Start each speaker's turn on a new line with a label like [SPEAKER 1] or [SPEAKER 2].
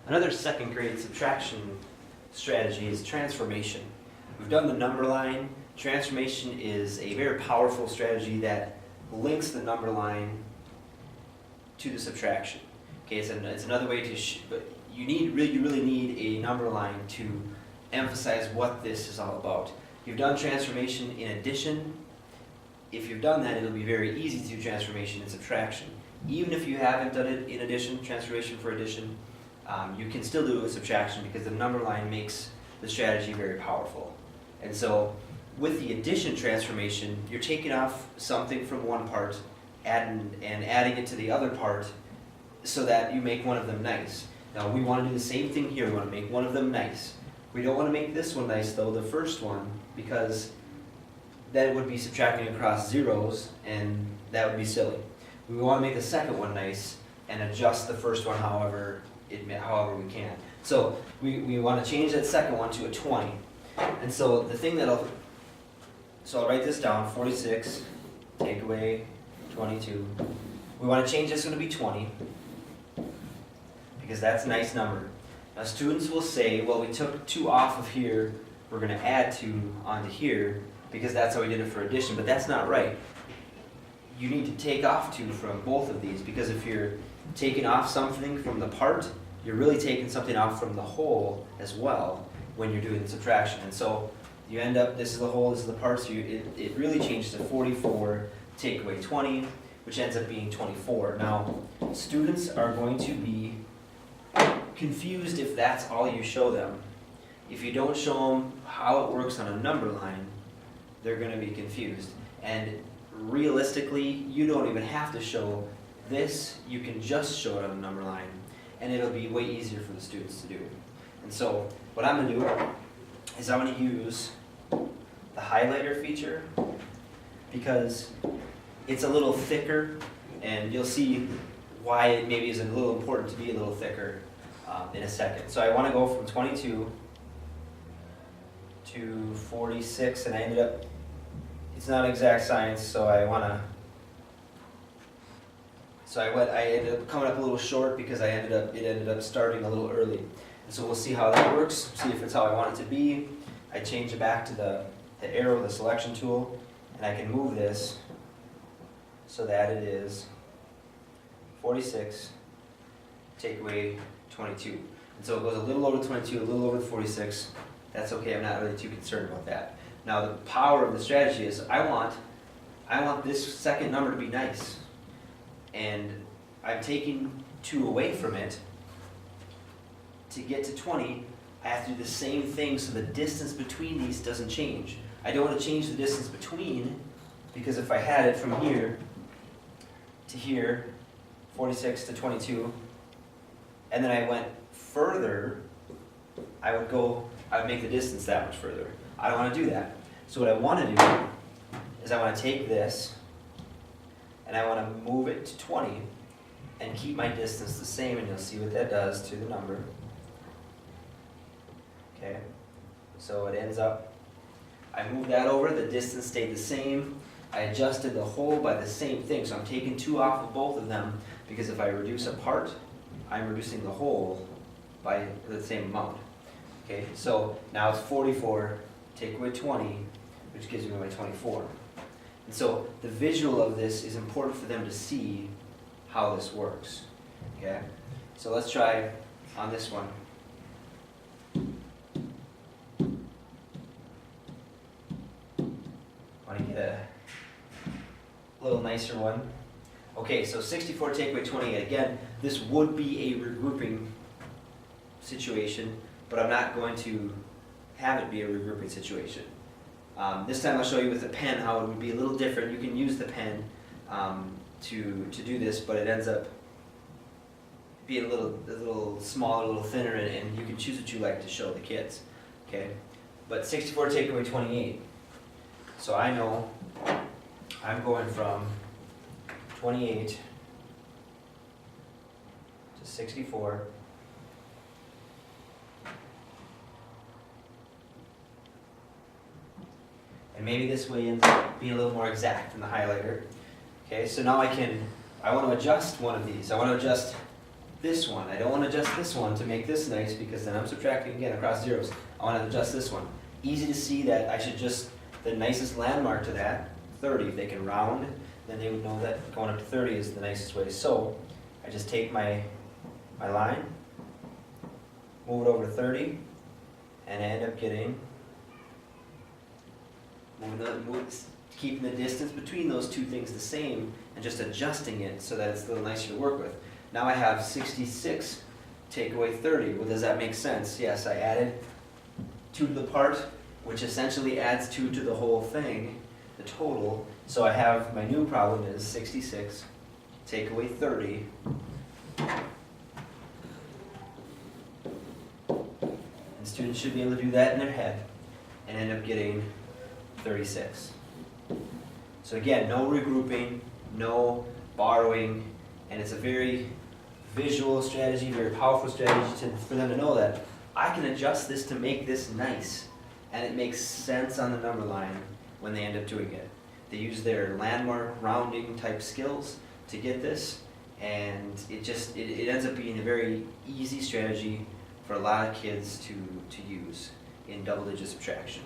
[SPEAKER 1] Another second grade subtraction strategy is transformation. We've done the number line. Transformation is a very powerful strategy that links the number line to the subtraction. Okay, it's another way to, but you really need a number line to emphasize what this is all about. You've done transformation in addition. If you've done that, it'll be very easy to do transformation in subtraction. Even if you haven't done it in addition, transformation for addition, you can still do a subtraction because the number line makes the strategy very powerful. And so with the addition transformation, you're taking off something from one part and adding it to the other part so that you make one of them nice. Now we want to do the same thing here. We want to make one of them nice. We don't want to make this one nice though, the first one, because then it would be subtracting across zeros and that would be silly. We want to make the second one nice and adjust the first one however we can. So we want to change that second one to a 20. And so the thing I'll write this down, 46, take away 22. We want to change this one to be 20 because that's a nice number. Now students will say, well, we took 2 off of here, we're going to add 2 onto here because that's how we did it for addition, but that's not right. You need to take off 2 from both of these because if you're taking off something from the part, you're really taking something off from the whole as well when you're doing the subtraction. And so you end up, this is the whole, this is the part, so it really changes to 44, take away 20, which ends up being 24. Now, students are going to be confused if that's all you show them. If you don't show them how it works on a number line, they're going to be confused. And realistically, you don't even have to show this, you can just show it on a number line, and it'll be way easier for the students to do. And so, what I'm going to do is I'm going to use the highlighter feature because it's a little thicker, and you'll see why it maybe is a little important to be a little thicker in a second. So I want to go from 22 to 46, and I ended up, it's not exact science, so I ended up coming up a little short because it ended up starting a little early. And so we'll see how that works, see if it's how I want it to be. I change it back to the arrow, the selection tool, and I can move this so that it is 46, take away 22. And so it goes a little over 22, a little over 46. That's okay, I'm not really too concerned about that. Now the power of the strategy is I want this second number to be nice. And I'm taking 2 away from it. To get to 20, I have to do the same thing so the distance between these doesn't change. I don't want to change the distance between because if I had it from here to here, 46 to 22, and then I went further, I would make the distance that much further. I don't want to do that. So what I want to do is I want to take this and I want to move it to 20 and keep my distance the same, and you'll see what that does to the number. Okay, so it ends up, I moved that over, the distance stayed the same. I adjusted the whole by the same thing, so I'm taking 2 off of both of them because if I reduce a part, I'm reducing the whole by the same amount. Okay, so now it's 44, take away 20, which gives me my 24. And so the visual of this is important for them to see how this works. Okay, so let's try on this one. Want to get a little nicer one. Okay, so 64 take away 28. Again, this would be a regrouping situation, but I'm not going to have it be a regrouping situation. This time I'll show you with the pen how it would be a little different. You can use the pen to do this, but it ends up being a little smaller, a little thinner, and you can choose what you like to show the kids. Okay, but 64 take away 28. So I know I'm going from 28 to 64. And maybe this way ends up being a little more exact than the highlighter. Okay, so now I want to adjust one of these. I want to adjust this one. I don't want to adjust this one to make this nice because then I'm subtracting again across zeros. I want to adjust this one. Easy to see that I should just, the nicest landmark to that, 30. If they can round, then they would know that going up to 30 is the nicest way. So I just take my line, move it over to 30, and I end up getting, keeping the distance between those two things the same and just adjusting it so that it's a little nicer to work with. Now I have 66 take away 30. Well, does that make sense? Yes, I added 2 to the part, which essentially adds 2 to the whole thing, the total. So I have, my new problem is 66 take away 30. And students should be able to do that in their head and end up getting 36. So again, no regrouping, no borrowing, and it's a very visual strategy, very powerful strategy for them to know that I can adjust this to make this nice, and it makes sense on the number line when they end up doing it. They use their landmark rounding type skills to get this, and it ends up being a very easy strategy for a lot of kids to use in double-digit subtraction.